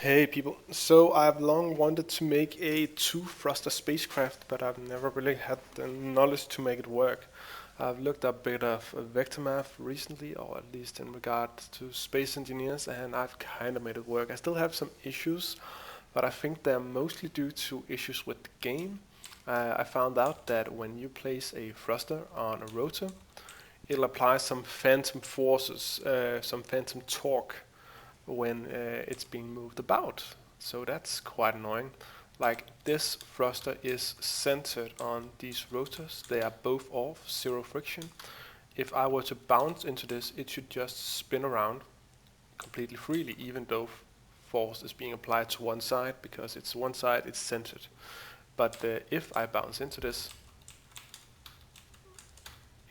Hey people, so I've long wanted to make a two-thruster spacecraft, but I've never really had the knowledge to make it work. I've looked up a bit of vector math recently, or at least in regard to space engineers, and I've kind of made it work. I still have some issues, but I think they're mostly due to issues with the game. I found out that when you place a thruster on a rotor, it'll apply some phantom forces, some phantom torque when it's being moved about. So that's quite annoying. Like this thruster is centered on these rotors. They are both off, zero friction. If I were to bounce into this, it should just spin around completely freely, even though force is being applied to one side because it's one side, it's centered. But if I bounce into this,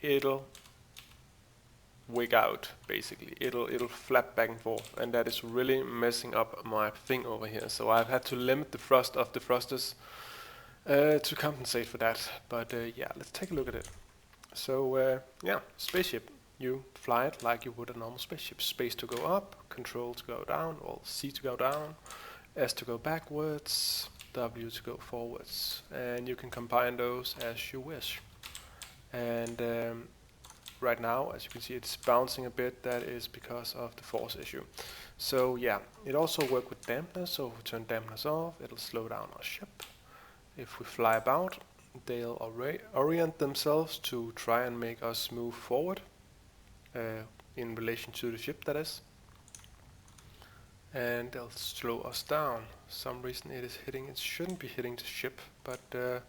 it'll wig out basically. It'll flap back and forth, and that is really messing up my thing over here. So I've had to limit the thrust of the thrusters to compensate for that. But yeah, let's take a look at it. So yeah, spaceship. You fly it like you would a normal spaceship. Space to go up, control to go down, or C to go down, S to go backwards, W to go forwards, and you can combine those as you wish. And right now, as you can see, it's bouncing a bit. That is because of the force issue. So yeah, it also works with dampeners. So if we turn dampeners off, it'll slow down our ship. If we fly about, they'll orient themselves to try and make us move forward in relation to the ship, that is. And they'll slow us down. Some reason it shouldn't be hitting the ship, but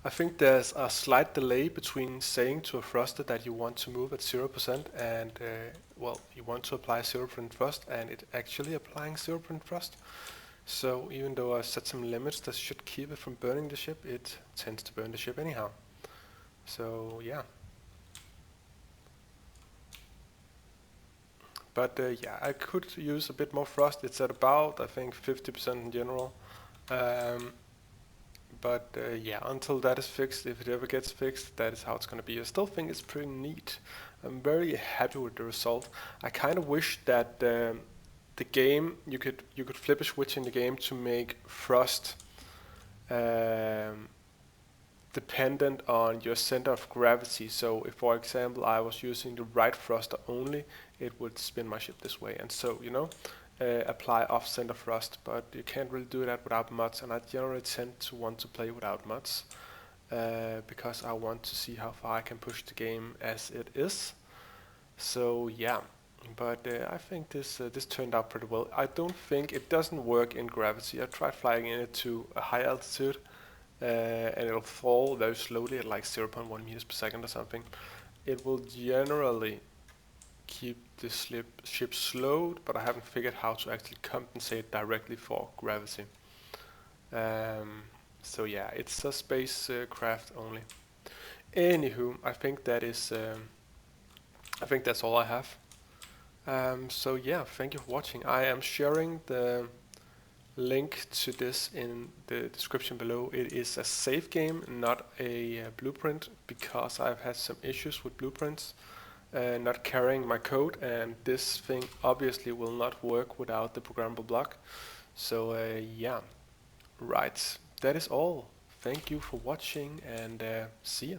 I think there's a slight delay between saying to a thruster that you want to move at 0% and, well, you want to apply 0% thrust and it actually applying 0% thrust. So even though I set some limits that should keep it from burning the ship, it tends to burn the ship anyhow. So yeah. But yeah, I could use a bit more thrust. It's at about, I think, 50% in general. Um, But yeah, until that is fixed, if it ever gets fixed, that is how it's going to be. I still think it's pretty neat. I'm very happy with the result. I kind of wish that the game you could flip a switch in the game to make thrust um, dependent on your center of gravity. So if, for example, I was using the right thruster only, it would spin my ship this way. And so, apply off-center thrust, but you can't really do that without mods, and I generally tend to want to play without mods because I want to see how far I can push the game as it is. So yeah, but I think this turned out pretty well. I don't think it doesn't work in gravity. I tried flying in it to a high altitude, and it'll fall very slowly at like 0.1 meters per second or something. It will generally keep the ship slowed, but I haven't figured how to actually compensate directly for gravity. Um, so yeah, it's a spacecraft only. Anywho, I think that's all I have. So yeah, thank you for watching. I am sharing the link to this in the description below. It is a save game, not a blueprint, because I've had some issues with blueprints not carrying my code, and this thing obviously will not work without the programmable block. So yeah, right, that is all. Thank you for watching, and see ya.